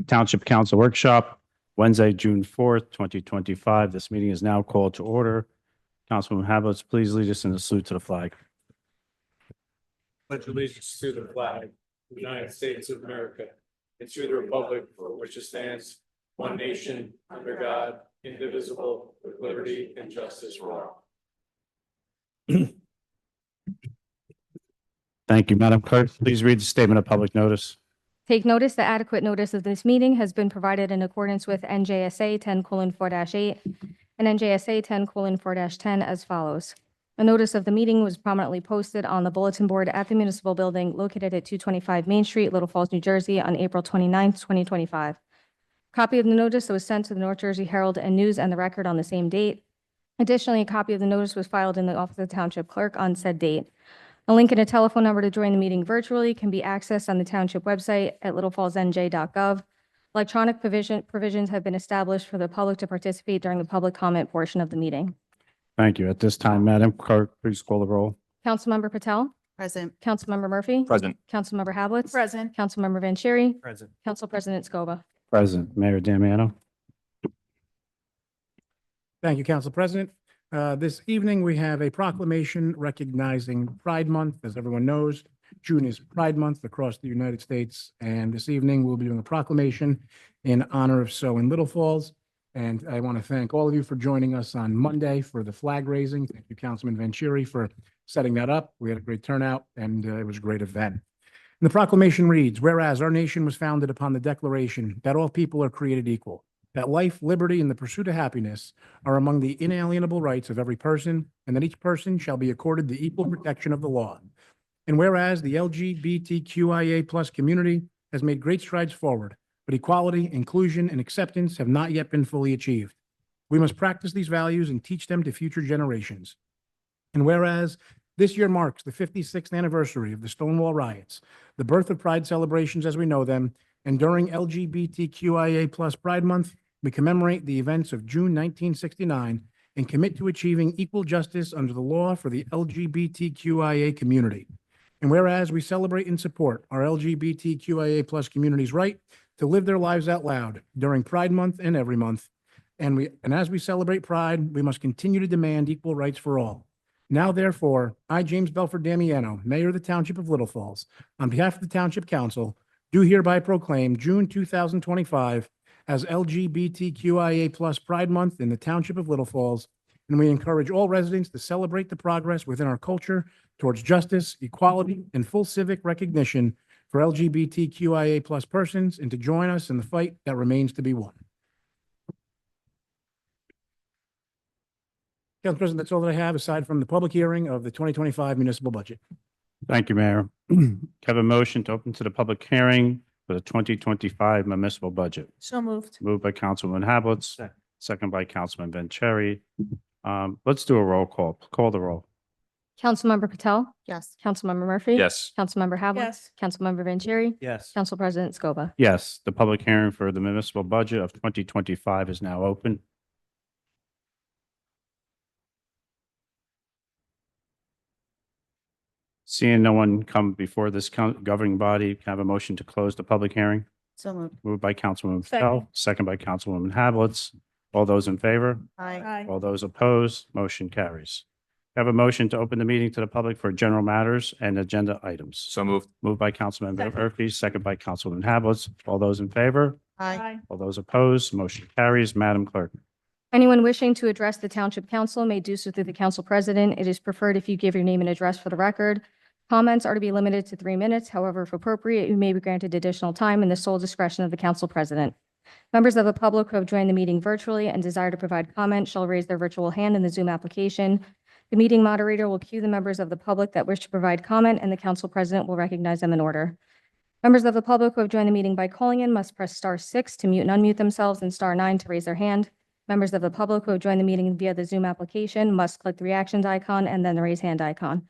Township Council Workshop, Wednesday, June 4th, 2025. This meeting is now called to order. Councilwoman Hablitz, please lead us in a salute to the flag. Pledge allegiance to the flag of the United States of America and to the republic for which it stands, one nation, under God, indivisible, with liberty and justice for all. Thank you, Madam Clerk. Please read the statement of public notice. Take notice that adequate notice of this meeting has been provided in accordance with NJSA 10:4-8 and NJSA 10:4-10 as follows. A notice of the meeting was prominently posted on the bulletin board at the municipal building located at 225 Main Street, Little Falls, New Jersey on April 29, 2025. Copy of the notice was sent to the North Jersey Herald and News and the Record on the same date. Additionally, a copy of the notice was filed in the office of the Township Clerk on said date. A link and a telephone number to join the meeting virtually can be accessed on the Township website at littlefallsnj.gov. Electronic provisions have been established for the public to participate during the public comment portion of the meeting. Thank you. At this time, Madam Clerk, please call the roll. Councilmember Patel? Present. Councilmember Murphy? Present. Councilmember Hablitz? Present. Councilmember Vanchery? Present. Council President Scoba. Present. Mayor Damiano. Thank you, Council President. This evening, we have a proclamation recognizing Pride Month. As everyone knows, June is Pride Month across the United States. And this evening, we'll be doing a proclamation in honor of so in Little Falls. And I want to thank all of you for joining us on Monday for the flag raising. Thank you, Councilman Vanchery, for setting that up. We had a great turnout and it was a great event. And the proclamation reads, whereas our nation was founded upon the declaration that all people are created equal, that life, liberty, and the pursuit of happiness are among the inalienable rights of every person, and that each person shall be accorded the equal protection of the law. And whereas the LGBTQIA+ community has made great strides forward, but equality, inclusion, and acceptance have not yet been fully achieved. We must practice these values and teach them to future generations. And whereas this year marks the 56th anniversary of the Stonewall riots, the birth of Pride celebrations as we know them, and during LGBTQIA+ Pride Month, we commemorate the events of June 1969 and commit to achieving equal justice under the law for the LGBTQIA community. And whereas we celebrate and support our LGBTQIA+ community's right to live their lives out loud during Pride Month and every month, and as we celebrate Pride, we must continue to demand equal rights for all. Now, therefore, I, James Belford Damiano, Mayor of the Township of Little Falls, on behalf of the Township Council, do hereby proclaim June 2025 as LGBTQIA+ Pride Month in the Township of Little Falls, and we encourage all residents to celebrate the progress within our culture towards justice, equality, and full civic recognition for LGBTQIA+ persons, and to join us in the fight that remains to be won. Council President, that's all that I have aside from the public hearing of the 2025 municipal budget. Thank you, Mayor. Have a motion to open to the public hearing for the 2025 municipal budget. So moved. Moved by Councilwoman Hablitz, second by Councilman Vanchery. Let's do a roll call. Call the roll. Councilmember Patel? Yes. Councilmember Murphy? Yes. Councilmember Hablitz? Yes. Councilmember Vanchery? Yes. Council President Scoba. Yes, the public hearing for the municipal budget of 2025 is now open. Seeing no one come before this governing body, can I have a motion to close the public hearing? So moved. Moved by Councilwoman Patel, second by Councilwoman Hablitz. All those in favor? Aye. All those opposed? Motion carries. I have a motion to open the meeting to the public for general matters and agenda items. So moved. Moved by Councilman Murphy, second by Councilwoman Hablitz. All those in favor? Aye. All those opposed? Motion carries. Madam Clerk. Anyone wishing to address the Township Council may do so through the Council President. It is preferred if you give your name and address for the record. Comments are to be limited to 3 minutes. However, if appropriate, you may be granted additional time in the sole discretion of the Council President. Members of the public who have joined the meeting virtually and desire to provide comment shall raise their virtual hand in the Zoom application. The meeting moderator will cue the members of the public that wish to provide comment, and the Council President will recognize them in order. Members of the public who have joined the meeting by calling in must press *6 to mute and unmute themselves and *9 to raise their hand. Members of the public who have joined the meeting via the Zoom application must click the reactions icon and then the raise hand icon.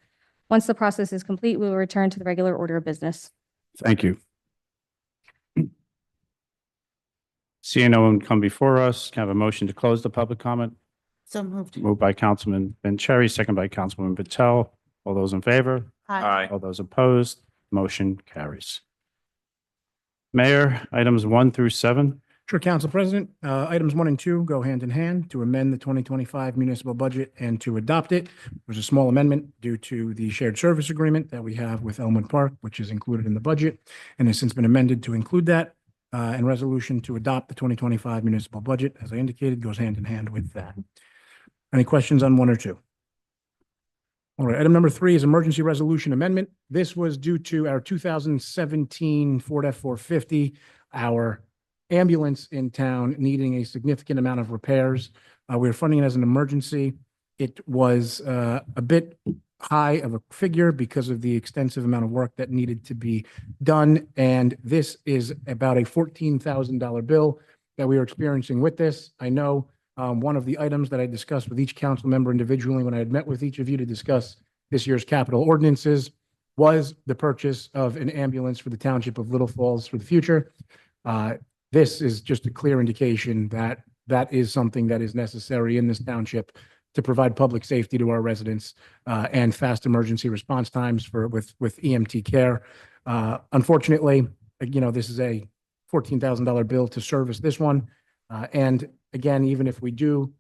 Once the process is complete, we will return to the regular order of business. Thank you. Seeing no one come before us, can I have a motion to close the public comment? So moved. Moved by Councilman Vanchery, second by Councilwoman Patel. All those in favor? Aye. All those opposed? Motion carries. Mayor, items 1 through 7. Sure, Council President. Items 1 and 2 go hand in hand to amend the 2025 municipal budget and to adopt it. There's a small amendment due to the shared service agreement that we have with Elmwood Park, which is included in the budget and has since been amended to include that. And resolution to adopt the 2025 municipal budget, as I indicated, goes hand in hand with that. Any questions on 1 or 2? All right, item number 3 is emergency resolution amendment. This was due to our 2017 Ford F-450, our ambulance in town needing a significant amount of repairs. We're funding it as an emergency. It was a bit high of a figure because of the extensive amount of work that needed to be done. And this is about a $14,000 bill that we are experiencing with this. I know one of the items that I discussed with each council member individually when I had met with each of you to discuss this year's capital ordinances was the purchase of an ambulance for the Township of Little Falls for the future. This is just a clear indication that that is something that is necessary in this township to provide public safety to our residents and fast emergency response times with EMT care. Unfortunately, this is a $14,000 bill to service this one. And again, even if we do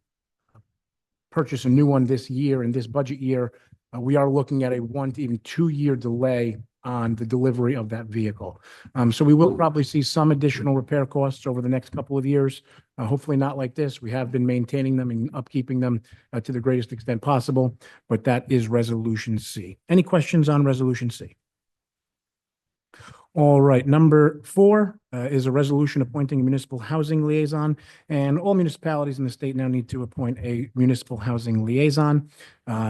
purchase a new one this year, in this budget year, we are looking at a 1 to even 2 year delay on the delivery of that vehicle. So we will probably see some additional repair costs over the next couple of years. Hopefully not like this. We have been maintaining them and upkeeping them to the greatest extent possible, but that is Resolution C. Any questions on Resolution C? All right, number 4 is a resolution appointing a municipal housing liaison, and all municipalities in the state now need to appoint a municipal housing liaison.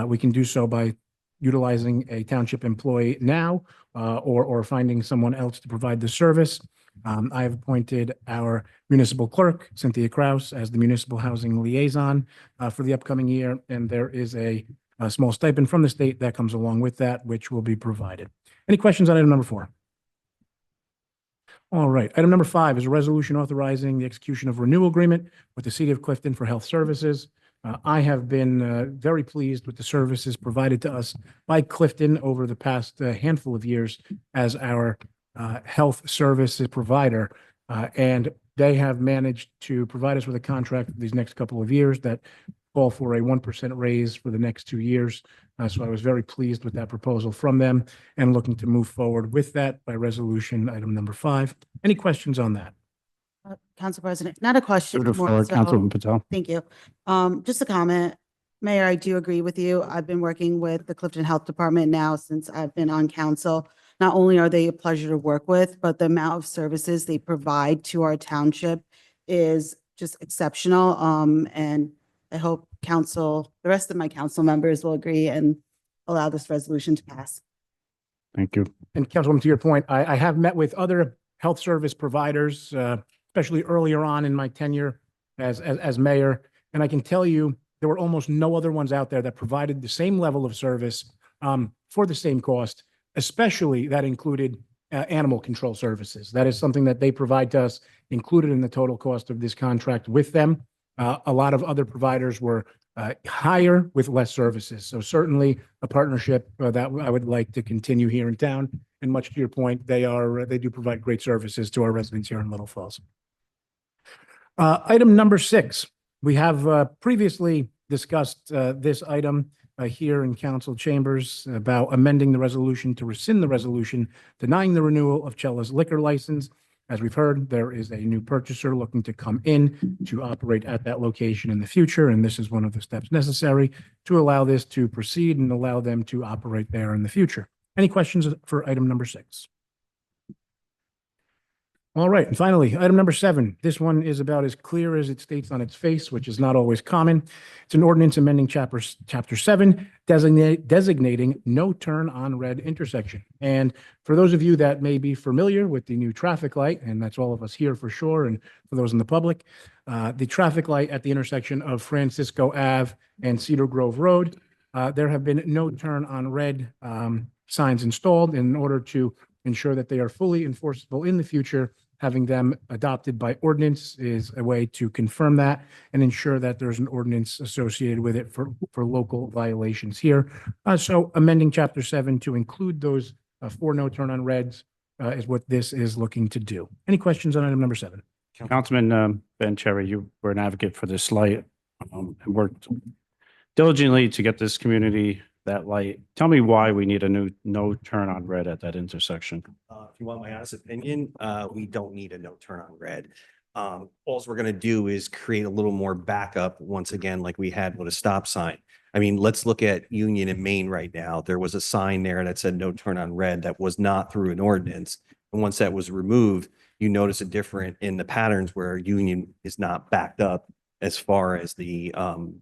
We can do so by utilizing a township employee now or finding someone else to provide the service. I have appointed our municipal clerk, Cynthia Kraus, as the municipal housing liaison for the upcoming year, and there is a small stipend from the state that comes along with that, which will be provided. Any questions on item number 4? All right, item number 5 is a resolution authorizing the execution of renewal agreement with the City of Clifton for health services. I have been very pleased with the services provided to us by Clifton over the past handful of years as our health services provider. And they have managed to provide us with a contract for these next couple of years that call for a 1% raise for the next 2 years. So I was very pleased with that proposal from them and looking to move forward with that by resolution item number 5. Any questions on that? Council President, not a question. To the more floor, so- Councilman Patel. Thank you. Just a comment. Mayor, I do agree with you. I've been working with the Clifton Health Department now since I've been on council. Not only are they a pleasure to work with, but the amount of services they provide to our township is just exceptional. And I hope the rest of my council members will agree and allow this resolution to pass. Thank you. And Councilwoman, to your point, I have met with other health service providers, especially earlier on in my tenure as mayor. And I can tell you, there were almost no other ones out there that provided the same level of service for the same cost, especially that included animal control services. That is something that they provide to us, included in the total cost of this contract with them. A lot of other providers were higher with less services. So certainly a partnership that I would like to continue here in town. And much to your point, they do provide great services to our residents here in Little Falls. Item number 6, we have previously discussed this item here in council chambers about amending the resolution to rescind the resolution denying the renewal of Cella's liquor license. As we've heard, there is a new purchaser looking to come in to operate at that location in the future, and this is one of the steps necessary to allow this to proceed and allow them to operate there in the future. Any questions for item number 6? All right, and finally, item number 7. This one is about as clear as it states on its face, which is not always common. It's an ordinance amending chapter 7, designating no turn on red intersection. And for those of you that may be familiar with the new traffic light, and that's all of us here for sure, and for those in the public, the traffic light at the intersection of Francisco Ave and Cedar Grove Road, there have been no turn on red signs installed in order to ensure that they are fully enforceable in the future. Having them adopted by ordinance is a way to confirm that and ensure that there's an ordinance associated with it for local violations here. So amending chapter 7 to include those 4 no turn on reds is what this is looking to do. Any questions on item number 7? Councilman Ben Cherry, you were an advocate for this light and worked diligently to get this community that light. Tell me why we need a new no turn on red at that intersection. If you want my honest opinion, we don't need a no turn on red. Alls we're gonna do is create a little more backup once again, like we had with a stop sign. I mean, let's look at Union and Main right now. There was a sign there that said no turn on red that was not through an ordinance. And once that was removed, you notice a different in the patterns where Union is not backed up as far as the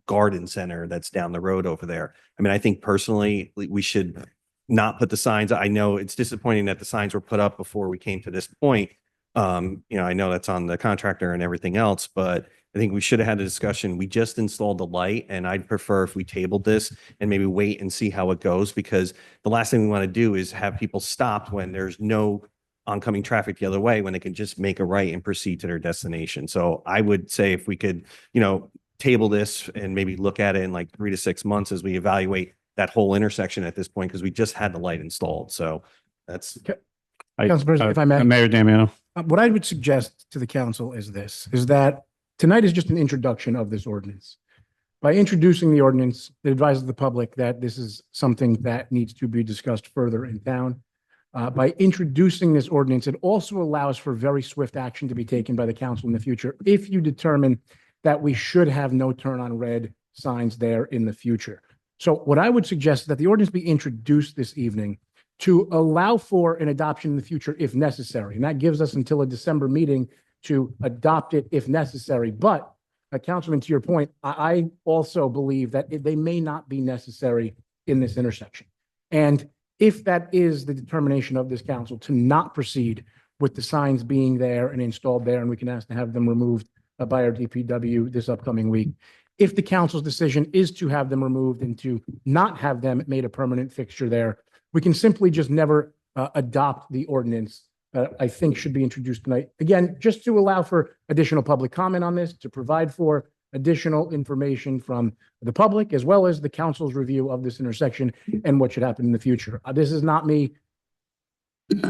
garden center that's down the road over there. I mean, I think personally, we should not put the signs. I know it's disappointing that the signs were put up before we came to this point. I know that's on the contractor and everything else, but I think we should have had a discussion. We just installed the light, and I'd prefer if we tabled this and maybe wait and see how it goes, because the last thing we want to do is have people stopped when there's no oncoming traffic the other way, when they can just make a right and proceed to their destination. So I would say if we could, table this and maybe look at it in like 3 to 6 months as we evaluate that whole intersection at this point, because we just had the light installed. So that's. Council President, if I may. Mayor Damiano. What I would suggest to the council is this, is that tonight is just an introduction of this ordinance. By introducing the ordinance, it advises the public that this is something that needs to be discussed further in town. By introducing this ordinance, it also allows for very swift action to be taken by the council in the future if you determine that we should have no turn on red signs there in the future. So what I would suggest is that the ordinance be introduced this evening to allow for an adoption in the future if necessary. And that gives us until a December meeting to adopt it if necessary. But Councilman, to your point, I also believe that they may not be necessary in this intersection. And if that is the determination of this council to not proceed with the signs being there and installed there, and we can ask to have them removed by our DPW this upcoming week. If the council's decision is to have them removed and to not have them made a permanent fixture there, we can simply just never adopt the ordinance that I think should be introduced tonight. Again, just to allow for additional public comment on this, to provide for additional information from the public, as well as the council's review of this intersection and what should happen in the future. This is not me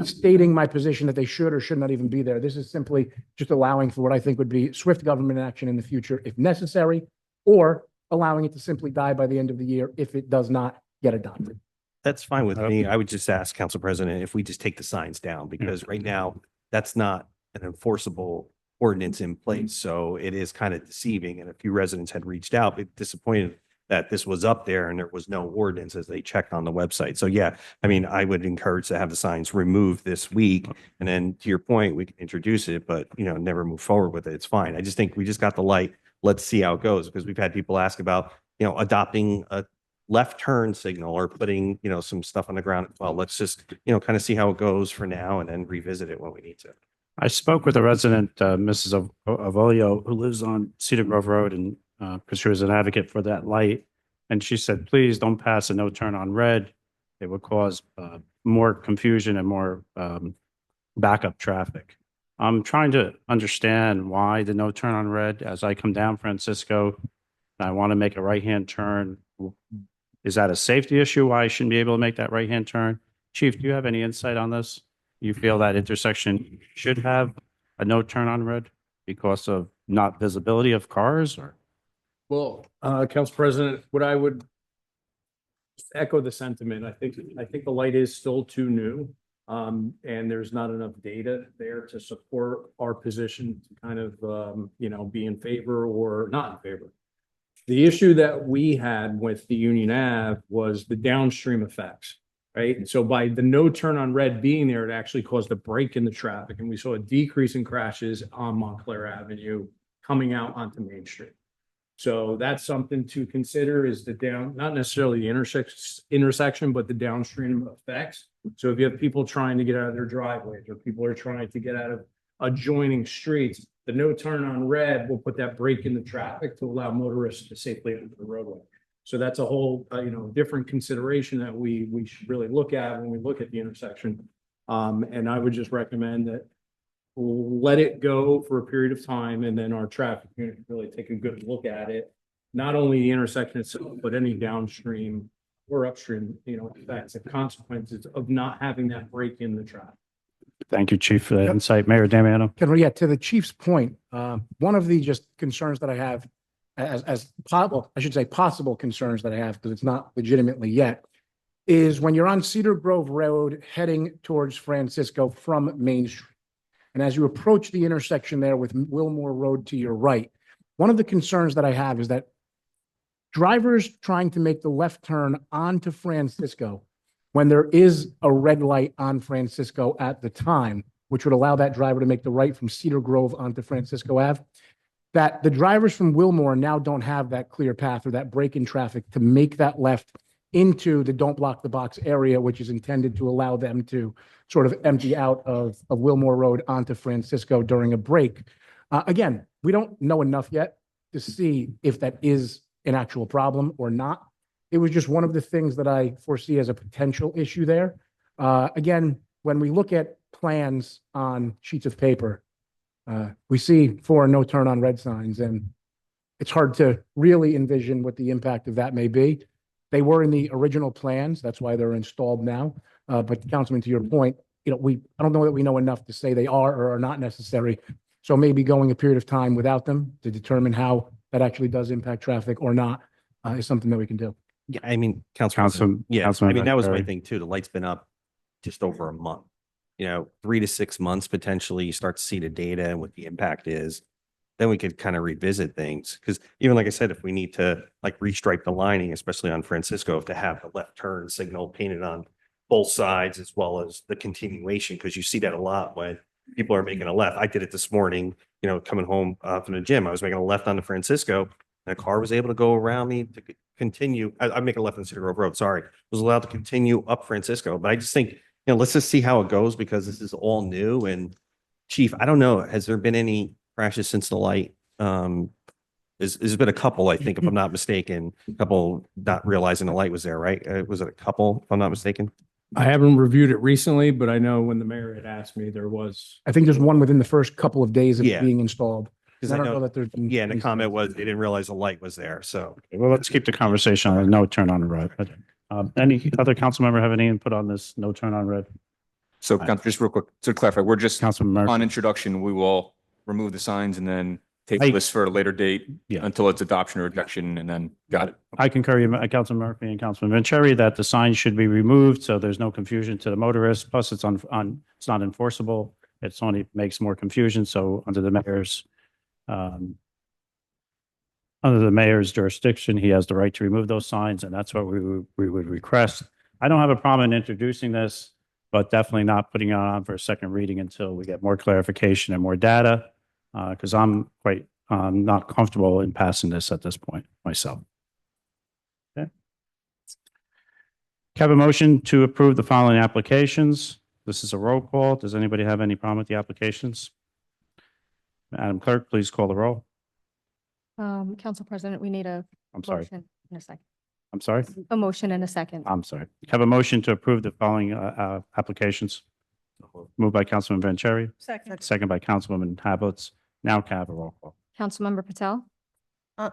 stating my position that they should or should not even be there. This is simply just allowing for what I think would be swift government action in the future if necessary, or allowing it to simply die by the end of the year if it does not get adopted. That's fine with me. I would just ask Council President if we just take the signs down, because right now that's not an enforceable ordinance in place. So it is kind of deceiving. And a few residents had reached out, but disappointed that this was up there and there was no ordinance as they checked on the website. So yeah, I mean, I would encourage to have the signs removed this week. And then to your point, we can introduce it, but never move forward with it. It's fine. I just think we just got the light. Let's see how it goes, because we've had people ask about, adopting a left turn signal or putting, some stuff on the ground. Well, let's just, kind of see how it goes for now and then revisit it when we need to. I spoke with a resident, Mrs. Avolio, who lives on Cedar Grove Road, and because she was an advocate for that light. And she said, please don't pass a no turn on red. It would cause more confusion and more backup traffic. I'm trying to understand why the no turn on red. As I come down Francisco, and I want to make a right-hand turn. Is that a safety issue? Why I shouldn't be able to make that right-hand turn? Chief, do you have any insight on this? You feel that intersection should have a no turn on red because of not visibility of cars, or? Well, Council President, what I would echo the sentiment. I think the light is still too new. And there's not enough data there to support our position to kind of, be in favor or not in favor. The issue that we had with the Union Ave was the downstream effects, right? So by the no turn on red being there, it actually caused a break in the traffic, and we saw a decrease in crashes on Montclair Avenue coming out onto Main Street. So that's something to consider, is the not necessarily the intersection, but the downstream effects. So if you have people trying to get out of their driveways, or people are trying to get out of adjoining streets, the no turn on red will put that break in the traffic to allow motorists to safely enter the roadway. So that's a whole, different consideration that we should really look at when we look at the intersection. And I would just recommend that we'll let it go for a period of time, and then our traffic unit really take a good look at it. Not only the intersection itself, but any downstream or upstream, effects and consequences of not having that break in the traffic. Thank you, Chief, for that Yep. insight. Mayor Damiano? Ken, yeah, to the chief's point, one of the just concerns that I have well, I should say possible concerns that I have, because it's not legitimately yet, is when you're on Cedar Grove Road heading towards Francisco from Main Street. And as you approach the intersection there with Wilmore Road to your right, one of the concerns that I have is that drivers trying to make the left turn onto Francisco when there is a red light on Francisco at the time, which would allow that driver to make the right from Cedar Grove onto Francisco Ave, that the drivers from Wilmore now don't have that clear path or that break in traffic to make that left into the don't block the box area, which is intended to allow them to sort of empty out of Wilmore Road onto Francisco during a break. Again, we don't know enough yet to see if that is an actual problem or not. It was just one of the things that I foresee as a potential issue there. Again, when we look at plans on sheets of paper, we see 4 no turn on red signs, and it's hard to really envision what the impact of that may be. They were in the original plans. That's why they're installed now. But Councilman, to your point, I don't know that we know enough to say they are or are not necessary. So maybe going a period of time without them to determine how that actually does impact traffic or not is something that we can do. Yeah, I mean, Councilman, Councilman- yeah, I Councilman mean, that was my Vanchery. thing too. The light's been up just over a month. 3 to 6 months, potentially, you start to see the data and what the impact is. Then we could kind of revisit things. Because even like I said, if we need to like restripe the lining, especially on Francisco, to have the left turn signal painted on both sides as well as the continuation, because you see that a lot when people are making a left. I did it this morning, coming home from the gym. I was making a left onto Francisco, and a car was able to go around me to continue. I'm making a left on Cedar Grove Road, sorry. Was allowed to continue up Francisco. But I just think, let's just see how it goes, because this is all new. And Chief, I don't know, has there been any crashes since the light? There's been a couple, I think, if I'm not mistaken, a couple not realizing the light was there, right? Was it a couple, if I'm not mistaken? I haven't reviewed it recently, but I know when the mayor had asked me, there was. I think there's one within the first couple of days of it Yeah. being installed. Because I I don't know know, that there's. been yeah, and the any- comment was they didn't realize the light was there. So Well, let's keep the conversation on a no turn on red. Any other council member have any input on this no turn on red? So just real quick, to clarify, we're just Councilman Murphy? on introduction, we will remove the signs and then table I- this for a later date Yeah. until it's adoption or rejection, and then got it. I concur, Councilman Murphy and Councilman Vanchery, that the sign should be removed so there's no confusion to the motorists. Plus, it's it's not enforceable. It's only makes more confusion. So under the mayor's jurisdiction, he has the right to remove those signs, and that's what we would request. I don't have a problem in introducing this, but definitely not putting it on for a second reading until we get more clarification and more data, because I'm quite not comfortable in passing this at this point myself. Okay. Can I have a motion to approve the following applications? This is a roll call. Does anybody have any problem with the applications? Madam Clerk, please call the roll. Council President, we need a I'm sorry. motion in a second. I'm sorry. A motion in a second. I'm sorry. Have a motion to approve the following applications. Moved by Councilman Vanchery, second by Councilwoman Hablitz. Now can I have a roll call? Councilmember Patel,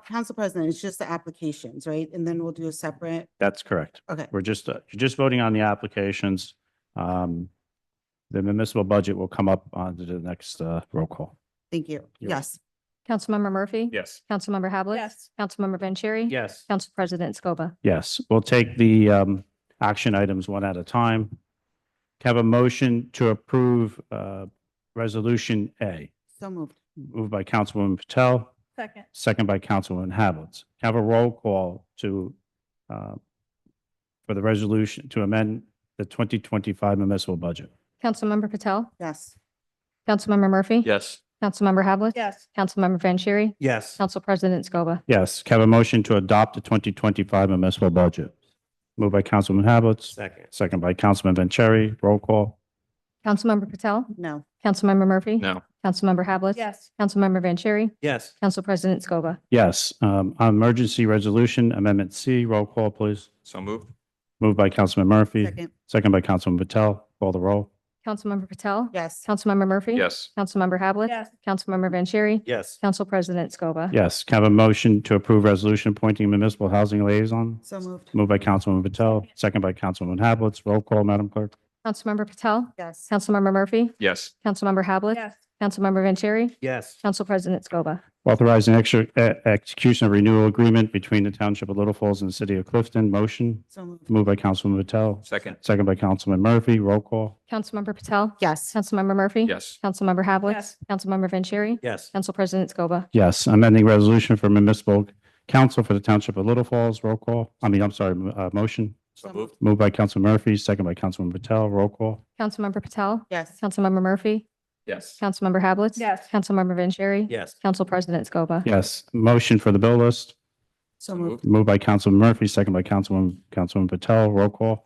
Council President, it's just the applications, right? And then we'll do a separate, That's correct. okay. You're just voting on the applications. The municipal budget will come up on to the next roll call. Thank you. You're- Yes. Councilmember Murphy. Yes. Councilmember Havlet. Yes. Councilmember Vanchery. Yes. Council President Scoba. Yes, we'll take the action items one at a time. Can I have a motion to approve Resolution A? So moved. Moved by Councilwoman Patel, Second. second by Councilwoman Havelitz. Can I have a roll call for the resolution to amend the 2025 municipal budget? Councilmember Patel. Yes. Councilmember Murphy. Yes. Councilmember Havlet. Yes. Councilmember Vanchery. yes, Council President Scoba. Yes, can I have a motion to adopt the 2025 municipal budget? Moved by Councilman Havelitz, second, second by Councilman Vanchery. Roll call. Councilmember Patel. No. Councilmember Murphy. No. Councilmember Havlet. Yes. Councilmember Vanchery. yes, Council President Scoba. Yes, on emergency resolution amendment C, roll call, please. So moved. Moved by Councilman Murphy, Second. second by Councilman Patel. Call the roll. Councilmember Patel. Yes. Councilmember Murphy. Yes. Councilmember Havlet. Yes. Councilmember Vanchery. yes, Council President Scoba. Yes, can I have a motion to approve resolution appointing municipal housing liaison? So moved. Moved by Councilman Patel, second by Councilman Havelitz. Roll call, Madam Clerk. Councilmember Patel? Yes. Councilmember Murphy? Yes. Councilmember Havlet? Yes. Councilmember Vanchery? Yes. Council President Scoba. Authorizing execution of renewal agreement between the Township of Little Falls and the City of Clifton. Motion. So moved. Moved by Councilman Patel. Second. Second by Councilman Murphy. Roll call. Councilmember Patel? Yes. Councilmember Murphy? Yes. Councilmember Havlet? Yes. Councilmember Vanchery? Yes. Council President Scoba. Yes. Amending resolution for municipal council for the Township of Little Falls. Roll call. I'm sorry, motion. So moved. Moved by Councilman Murphy, second by Councilman Patel. Roll call. Councilmember Patel? Yes. Councilmember Murphy? Yes. Councilmember Havlet? Yes. Councilmember Vanchery? Yes. Council President Scoba. Yes. Motion for the bill list. So moved. Moved by Councilman Murphy, second by Councilman Patel. Roll call.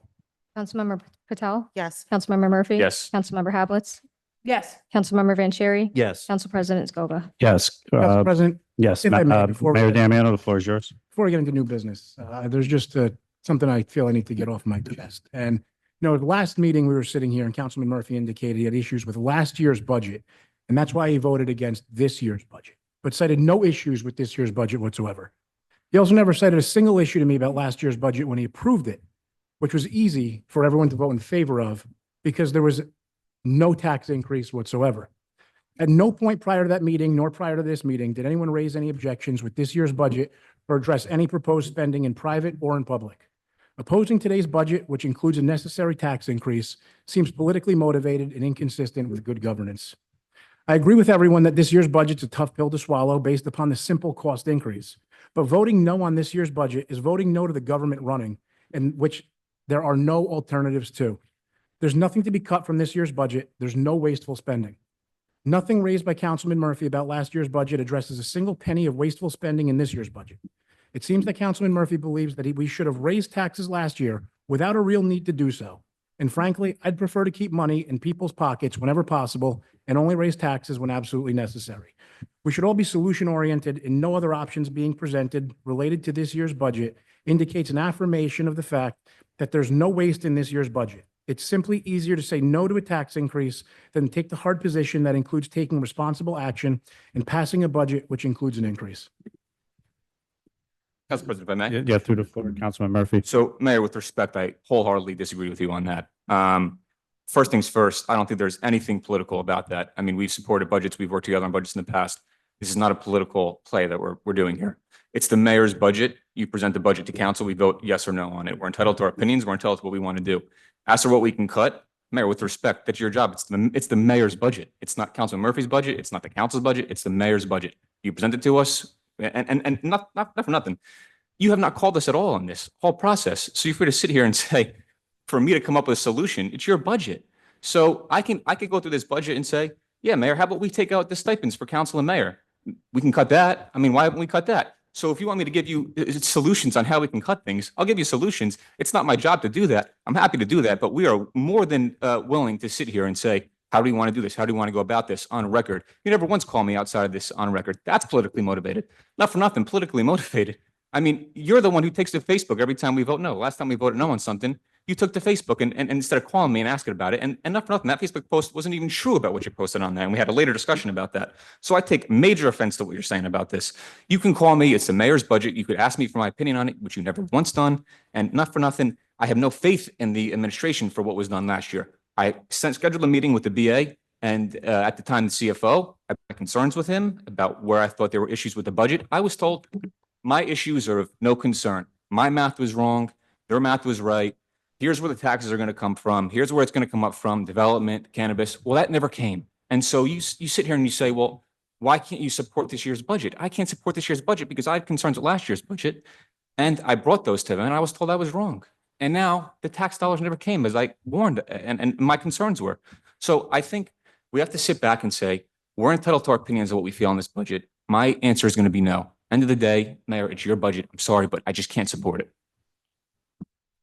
Councilmember Patel? Yes. Councilmember Murphy? Yes. Councilmember Havlet? Yes. Councilmember Vanchery? Yes. Council President Scoba. Yes. Council President, Yes. if I may, before we- Mayor Damiano, the floor is yours. before we get into new business, there's just something I feel I need to get off my chest. And, the last meeting we were sitting here and Councilman Murphy indicated he had issues with last year's budget. And that's why he voted against this year's budget, but cited no issues with this year's budget whatsoever. He also never cited a single issue to me about last year's budget when he approved it, which was easy for everyone to vote in favor of because there was no tax increase whatsoever. At no point prior to that meeting, nor prior to this meeting, did anyone raise any objections with this year's budget or address any proposed spending in private or in public. Opposing today's budget, which includes a necessary tax increase, seems politically motivated and inconsistent with good governance. I agree with everyone that this year's budget's a tough pill to swallow based upon the simple cost increase. But voting no on this year's budget is voting no to the government running, in which there are no alternatives to. There's nothing to be cut from this year's budget. There's no wasteful spending. Nothing raised by Councilman Murphy about last year's budget addresses a single penny of wasteful spending in this year's budget. It seems that Councilman Murphy believes that we should have raised taxes last year without a real need to do so. And frankly, I'd prefer to keep money in people's pockets whenever possible and only raise taxes when absolutely necessary. We should all be solution-oriented, and no other options being presented related to this year's budget indicates an affirmation of the fact that there's no waste in this year's budget. It's simply easier to say no to a tax increase than take the hard position that includes taking responsible action and passing a budget which includes an increase. Council President, if I may. Yeah, through the floor, Councilman Murphy. So, Mayor, with respect, I wholeheartedly disagree with you on that. First things first, I don't think there's anything political about that. I mean, we've supported budgets, we've worked together on budgets in the past. This is not a political play that we're doing here. It's the mayor's budget. You present the budget to council, we vote yes or no on it. We're entitled to our opinions, we're entitled to what we want to do. As for what we can cut, Mayor, with respect, that's your job. It's the mayor's budget. It's not Councilman Murphy's budget. It's not the council's budget. It's the mayor's budget. You present it to us, and not for nothing. You have not called us at all on this whole process. So you're free to sit here and say, for me to come up with a solution, it's your budget. So I could go through this budget and say, yeah, Mayor, how about we take out the stipends for council and mayor? We can cut that. I mean, why haven't we cut that? So if you want me to give you solutions on how we can cut things, I'll give you solutions. It's not my job to do that. I'm happy to do that, but we are more than willing to sit here and say, how do we want to do this? How do we want to go about this on record? You never once call me outside of this on record. That's politically motivated. Not for nothing, politically motivated. I mean, you're the one who takes to Facebook every time we vote no. Last time we voted no on something, you took to Facebook and instead of calling me and asking about it, and not for nothing, that Facebook post wasn't even true about what you posted on there, and we had a later discussion about that. So I take major offense to what you're saying about this. You can call me, it's the mayor's budget, you could ask me for my opinion on it, which you never once done, and not for nothing, I have no faith in the administration for what was done last year. I scheduled a meeting with the BA, and at the time the CFO, I had concerns with him about where I thought there were issues with the budget. I was told my issues are of no concern. My math was wrong, their math was right. Here's where the taxes are going to come from. Here's where it's going to come up from, development, cannabis. Well, that never came. And so you sit here and you say, well, why can't you support this year's budget? I can't support this year's budget because I had concerns with last year's budget. And I brought those to them and I was told I was wrong. And now the tax dollars never came as I warned and my concerns were. So I think we have to sit back and say, we're entitled to our opinions of what we feel on this budget. My answer is going to be no. End of the day, Mayor, it's your budget. I'm sorry, but I just can't support it.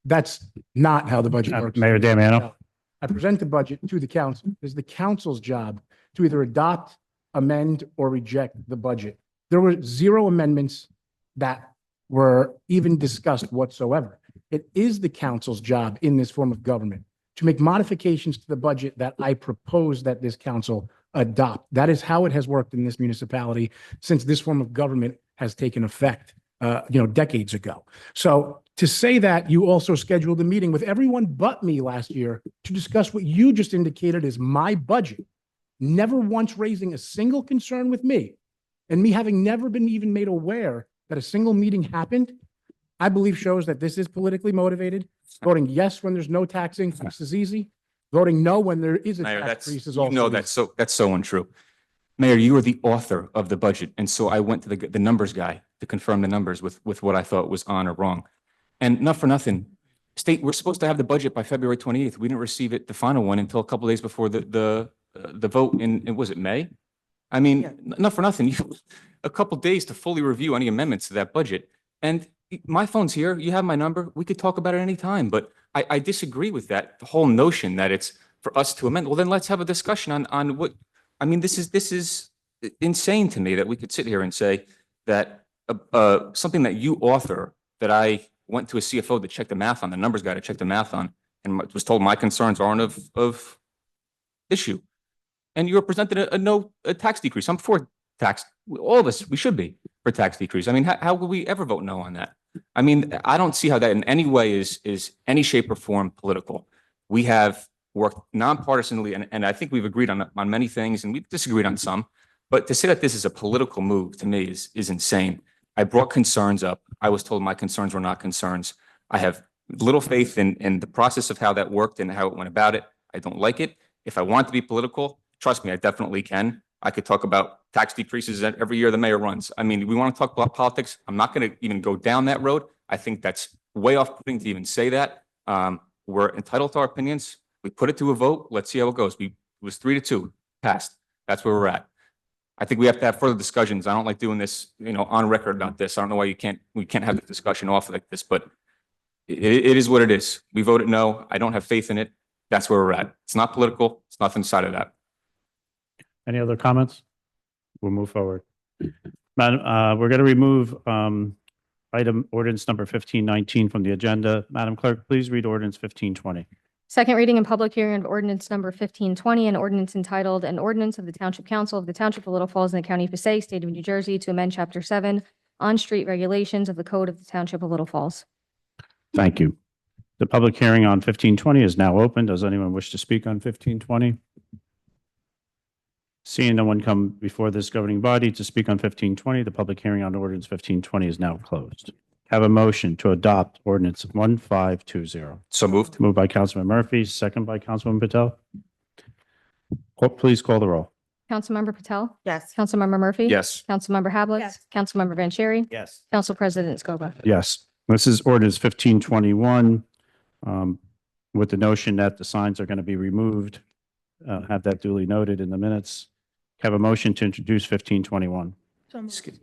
That's not how the budget works. Mayor Damiano. I present the budget to the council. It's the council's job to either adopt, amend, or reject the budget. There were 0 amendments that were even discussed whatsoever. It is the council's job in this form of government to make modifications to the budget that I propose that this council adopt. That is how it has worked in this municipality since this form of government has taken effect, decades ago. So To say that you also scheduled a meeting with everyone but me last year to discuss what you just indicated is my budget, never once raising a single concern with me, and me having never been even made aware that a single meeting happened, I believe shows that this is politically motivated. Voting yes when there's no tax increase is easy. Voting no when there is a Mayor, tax that's, increase is you also know, easy. that's so untrue. Mayor, you are the author of the budget. And so I went to the numbers guy to confirm the numbers with what I thought was on or wrong. And not for nothing, state, we're supposed to have the budget by February 28th. We didn't receive it, the final one, until a couple of days before the vote was it May? I mean, Yeah. not for nothing, a couple days to fully review any amendments to that budget. And my phone's here, you have my number, we could talk about it anytime, but I disagree with that, the whole notion that it's for us to amend. Well, then let's have a discussion on what, I mean, this is insane to me that we could sit here and say that something that you author, that I went to a CFO to check the math on, the numbers guy to check the math on, and was told my concerns aren't of issue. And you were presented a tax decrease. I'm for tax. All of us, we should be for tax decrease. I mean, how would we ever vote no on that? I mean, I don't see how that in any way is any shape or form political. We have worked nonpartisanly, and I think we've agreed on many things, and we've disagreed on some. But to say that this is a political move to me is insane. I brought concerns up. I was told my concerns were not concerns. I have little faith in the process of how that worked and how it went about it. I don't like it. If I want to be political, trust me, I definitely can. I could talk about tax decreases every year the mayor runs. I mean, we want to talk about politics. I'm not going to even go down that road. I think that's way off-putting to even say that. We're entitled to our opinions. We put it to a vote. Let's see how it goes. It was 3-2, passed. That's where we're at. I think we have to have further discussions. I don't like doing this, on record about this. I don't know why we can't have the discussion off like this, but it is what it is. We voted no. I don't have faith in it. That's where we're at. It's not political. It's nothing inside of that. Any other comments? We'll move forward. Madam, we're going to remove item ordinance number 1519 from the agenda. Madam Clerk, please read ordinance 1520. Second reading and public hearing of ordinance number 1520, an ordinance entitled, an ordinance of the Township Council of the Township of Little Falls in the County of Passaic, State of New Jersey, to amend Chapter 7 on-street regulations of the Code of the Township of Little Falls. Thank you. The public hearing on 1520 is now open. Does anyone wish to speak on 1520? Seeing no one come before this governing body to speak on 1520, the public hearing on ordinance 1520 is now closed. Have a motion to adopt ordinance 1520. So moved. Moved by Councilman Murphy, second by Councilwoman Patel. Please call the roll. Councilmember Patel? Yes. Councilmember Murphy? Yes. Councilmember Havletts? Yes. Councilmember Vanchery? Yes. Council President Scoba. Yes, this is ordinance 1521, with the notion that the signs are going to be removed. Have that duly noted in the minutes. Have a motion to introduce 1521.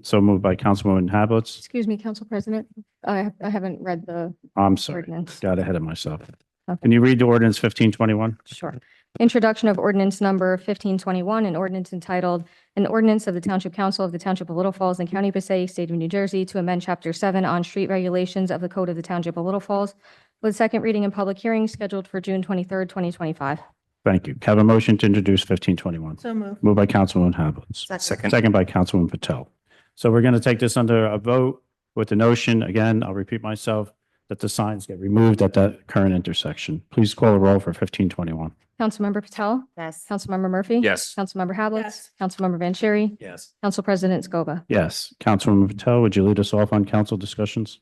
So moved by Councilwoman Hablitz. Excuse me, Council President. I haven't read the I'm sorry, ordinance. got ahead of myself. Okay. Can you read the ordinance 1521? Sure. Introduction of ordinance number 1521, an ordinance entitled, an ordinance of the Township Council of the Township of Little Falls and County of Passaic, State of New Jersey, to amend Chapter 7 on street regulations of the Code of the Township of Little Falls, with second reading and public hearing scheduled for June 23rd, 2025. Thank you. Have a motion to introduce 1521. So moved. Moved by Councilwoman Hablitz. Second. Second by Councilwoman Patel. So we're going to take this under a vote with the notion, again, I'll repeat myself, that the signs get removed at that current intersection. Please call a roll for 1521. Councilmember Patel? Yes. Councilmember Murphy? Yes. Councilmember Havletts? Councilmember Vanchery? Yes. Council President Scoba. Yes. Councilwoman Patel, would you lead us off on council discussions?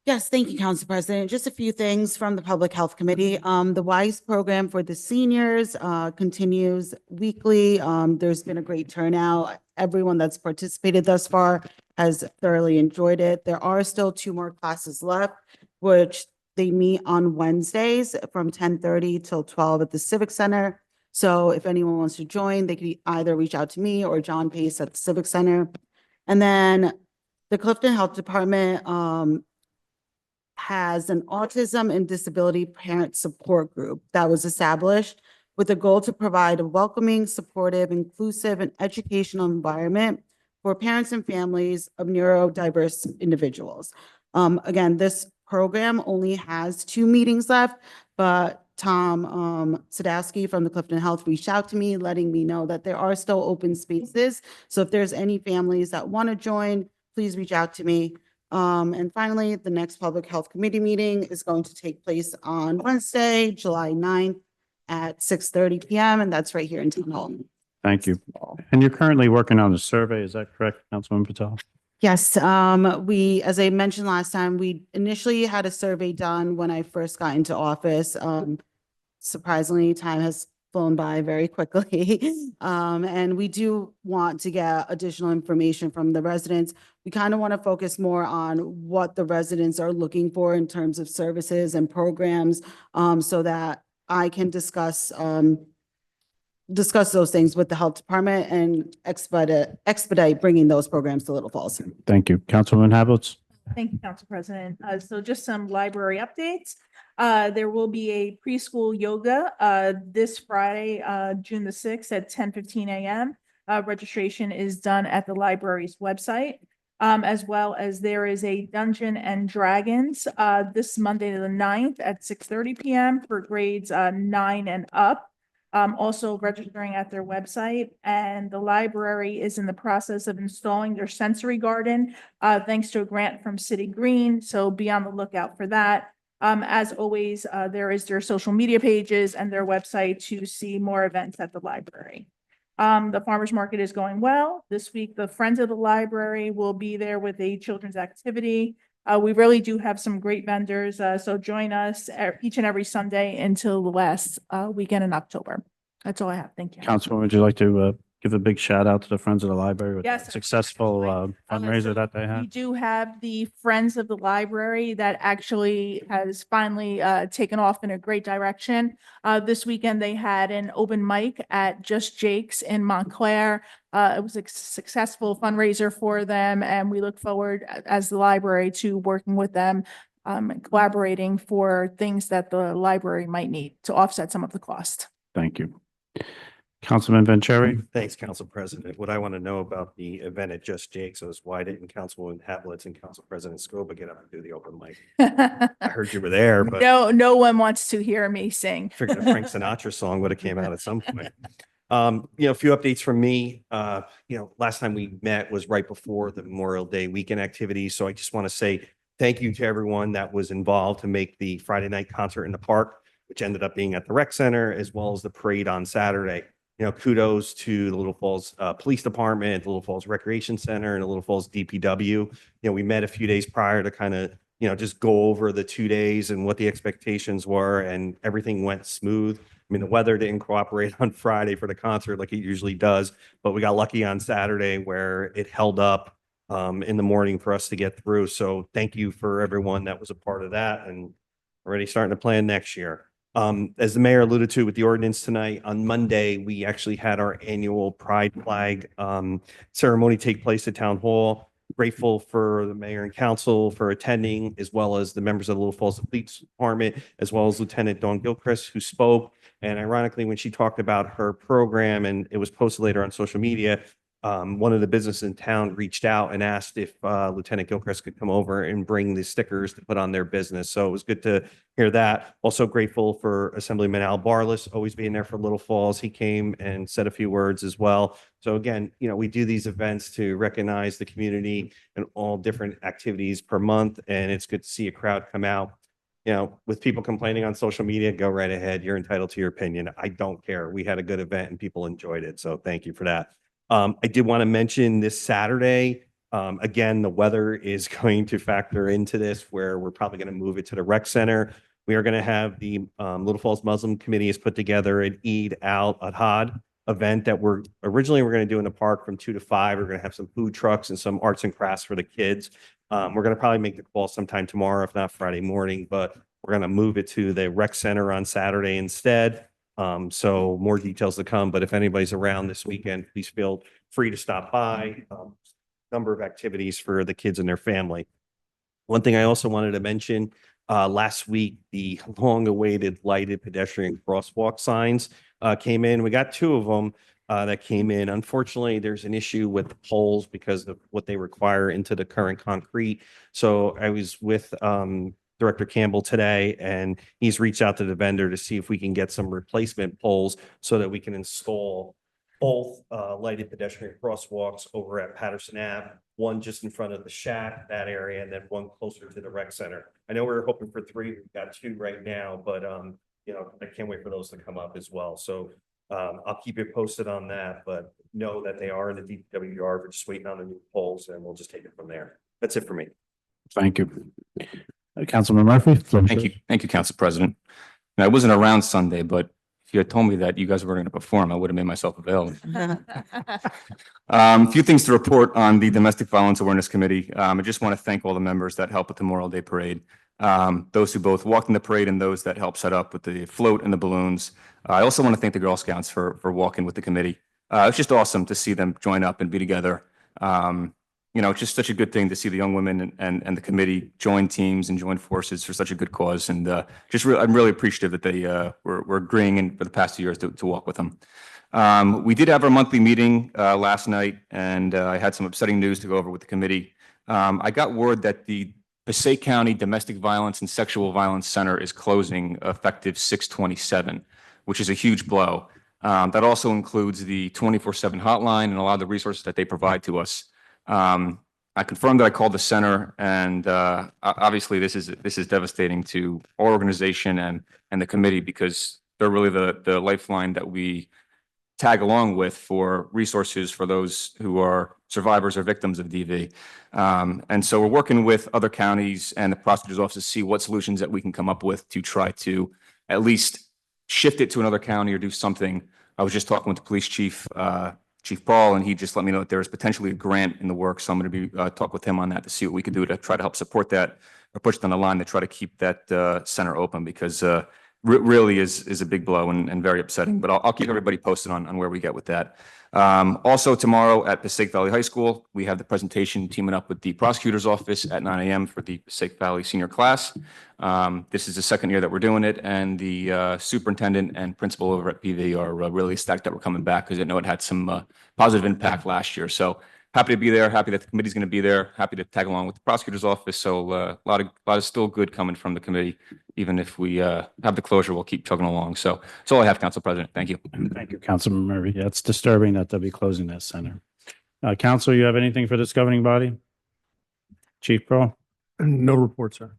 Yes, thank you, Council President. Just a few things from the Public Health Committee. The WISE program for the seniors continues weekly. There's been a great turnout. Everyone that's participated thus far has thoroughly enjoyed it. There are still 2 more classes left, which they meet on Wednesdays from 10:30 till 12 at the Civic Center. So if anyone wants to join, they could either reach out to me or John Pace at the Civic Center. And then the Clifton Health Department has an autism and disability parent support group that was established with the goal to provide a welcoming, supportive, inclusive, and educational environment for parents and families of neurodiverse individuals. Again, this program only has 2 meetings left, but Tom Sadowski from the Clifton Health reached out to me, letting me know that there are still open spaces. So if there's any families that want to join, please reach out to me. And finally, the next Public Health Committee meeting is going to take place on Wednesday, July 9th at 6:30 PM, and that's right here in Town Hall. Thank you. And you're currently working on a survey, is that correct, Councilwoman Patel? Yes, as I mentioned last time, we initially had a survey done when I first got into office. Surprisingly, time has flown by very quickly. And we do want to get additional information from the residents. We kind of want to focus more on what the residents are looking for in terms of services and programs, so that I can discuss those things with the health department and expedite bringing those programs to Little Falls. Thank you. Councilwoman Havelitz? Thank you, Council President. So just some library updates. There will be a preschool yoga this Friday, June the 6th at 10:15 a.m. Registration is done at the library's website. As well as there is a Dungeon and Dragons this Monday the 9th at 6:30 p.m. for grades 9 and up. Also registering at their website, and the library is in the process of installing their sensory garden, thanks to a grant from City Green. So be on the lookout for that. As always, there is their social media pages and their website to see more events at the library. The farmer's market is going well. This week, the Friends of the Library will be there with a children's activity. We really do have some great vendors, so join us each and every Sunday until the last weekend in October. That's all I have. Thank you. Councilwoman, would you like to give a big shout out to the Friends of the Library with Yes, that successful fundraiser so that they We had? do have the Friends of the Library that actually has finally taken off in a great direction. This weekend, they had an open mic at Just Jake's in Montclair. It was a successful fundraiser for them, and we look forward as the library to working with them, and collaborating for things that the library might need to offset some of the cost. Thank you. Councilman Vanchery? Thanks, Council President. What I want to know about the event at Just Jake's is why didn't Councilwoman Havelitz and Council President Scoba get up and do the open mic? I heard you were there, but No one wants to hear me sing. figured a Frank Sinatra song would have came out at some point. A few updates from me. Last time we met was right before the Memorial Day weekend activities. So I just want to say thank you to everyone that was involved to make the Friday night concert in the park, which ended up being at the rec center, as well as the parade on Saturday. Kudos to the Little Falls Police Department, the Little Falls Recreation Center, and the Little Falls DPW. We met a few days prior to kind of, just go over the 2 days and what the expectations were, and everything went smooth. I mean, the weather didn't cooperate on Friday for the concert like it usually does, but we got lucky on Saturday where it held up in the morning for us to get through. So thank you for everyone that was a part of that, and already starting to plan next year. As the mayor alluded to with the ordinance tonight, on Monday, we actually had our annual Pride Flag ceremony take place at Town Hall. Grateful for the mayor and council for attending, as well as the members of the Little Falls Police Department, as well as Lieutenant Dawn Gilchrist, who spoke. And ironically, when she talked about her program, and it was posted later on social media, one of the businesses in town reached out and asked if Lieutenant Gilchrist could come over and bring the stickers to put on their business. So it was good to hear that. Also grateful for Assemblyman Al Barlis always being there for Little Falls. He came and said a few words as well. So again, we do these events to recognize the community and all different activities per month. And it's good to see a crowd come out. With people complaining on social media, go right ahead. You're entitled to your opinion. I don't care. We had a good event and people enjoyed it. So thank you for that. I did want to mention this Saturday, again, the weather is going to factor into this, where we're probably going to move it to the rec center. We are going to have the Little Falls Muslim Committee has put together an Eid al-Adha event that we're going to do in the park from 2 to 5. We're going to have some food trucks and some arts and crafts for the kids. We're going to probably make the call sometime tomorrow, if not Friday morning, but we're going to move it to the rec center on Saturday instead. So more details to come, but if anybody's around this weekend, please feel free to stop by. Number of activities for the kids and their family. One thing I also wanted to mention, last week, the long-awaited lighted pedestrian crosswalk signs came in. We got 2 of them that came in. Unfortunately, there's an issue with the poles because of what they require into the current concrete. So I was with Director Campbell today, and he's reached out to the vendor to see if we can get some replacement poles so that we can install both lighted pedestrian crosswalks over at Patterson Ave one just in front of the shack, that area, and then one closer to the rec center. I know we were hoping for 3, we've got 2 right now, but you know, I can't wait for those to come up as well. So I'll keep you posted on that, but know that they are in the DPW yard. We're just waiting on the new poles and we'll just take it from there. That's it for me. Thank you. Councilman Murphy. floor is Thank you. yours. Thank you, Council President. Now, I wasn't around Sunday, but if you had told me that you guys were going to perform, I would have made myself available. A few things to report on the Domestic Violence Awareness Committee. I just want to thank all the members that helped with the Memorial Day Parade. Those who both walked in the parade and those that helped set up with the float and the balloons. I also want to thank the Girl Scouts for walking with the committee. It's just awesome to see them join up and be together. You know, it's just such a good thing to see the young women and the committee join teams and join forces for such a good cause. And I'm really appreciative that they were agreeing in for the past 2 years to walk with them. We did have our monthly meeting last night, and I had some upsetting news to go over with the committee. I got word that the Passaic County Domestic Violence and Sexual Violence Center is closing effective 6/27, which is a huge blow. That also includes the 24/7 hotline and a lot of the resources that they provide to us. I confirmed that I called the center, and obviously this is devastating to our organization and the committee, because they're really the lifeline that we tag along with for resources for those who are survivors or victims of DV. And so we're working with other counties and the prosecutor's office to see what solutions that we can come up with to try to at least shift it to another county or do something. I was just talking with the police chief, Chief Paul, and he just let me know that there is potentially a grant in the works. So I'm going to be talk with him on that to see what we can do to try to help support that or push down the line to try to keep that center open, because really is a big blow and very upsetting. But I'll keep everybody posted on where we get with that. Also tomorrow at Passaic Valley High School, we have the presentation teaming up with the prosecutor's office at 9 a.m. for the Passaic Valley senior class. This is the second year that we're doing it, and the superintendent and principal over at PV are really ecstatic that we're coming back, because I know it had some positive impact last year. So happy to be there, happy that the committee's going to be there, happy to tag along with the prosecutor's office. So a lot of still good coming from the committee. Even if we have the closure, we'll keep chugging along. So that's all I have, Council President. Thank you. Thank you, Councilman Murphy. Yeah, it's disturbing that they'll be closing that center. Council, you have anything for this governing body? Chief Pearl? No report, sir.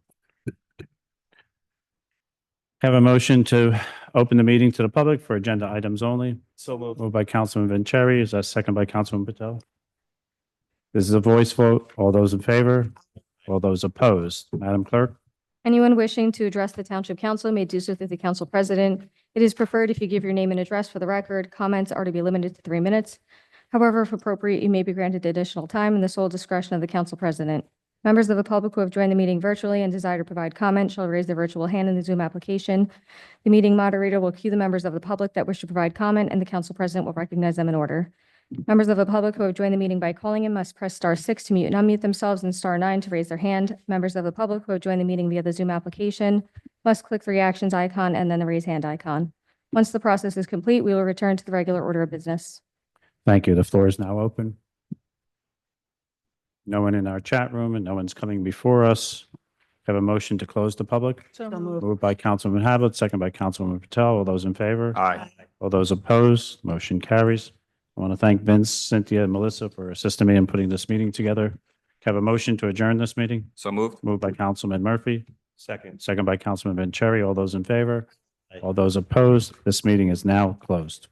Have a motion to open the meeting to the public for agenda items only. So moved. Moved by Councilman Vanchery. Is that second by Councilman Patel? This is a voice vote. All those in favor? All those opposed? Madam Clerk? Anyone wishing to address the Township Council may do so through the Council President. It is preferred if you give your name and address for the record. Comments are to be limited to 3 minutes. However, if appropriate, you may be granted additional time in the sole discretion of the Council President. Members of the public who have joined the meeting virtually and desire to provide comment shall raise their virtual hand in the Zoom application. The meeting moderator will cue the members of the public that wish to provide comment, and the Council President will recognize them in order. Members of the public who have joined the meeting by calling in must press *6 to mute and unmute themselves and *9 to raise their hand. Members of the public who have joined the meeting via the Zoom application must click the reactions icon and then the raise hand icon. Once the process is complete, we will return to the regular order of business. Thank you. The floor is now open. No one in our chat room and no one's coming before us. Have a motion to close the public? So So moved. moved. Moved by Councilman Hablett, second by Councilwoman Patel. All those in favor? Aye. All those opposed? Motion carries. I want to thank Vince, Cynthia, and Melissa for assisting me in putting this meeting together. Have a motion to adjourn this meeting? So moved. Moved by Councilman Murphy, Second. second by Councilman Vanchery. All those in favor? Aye. All those opposed? This meeting is now closed.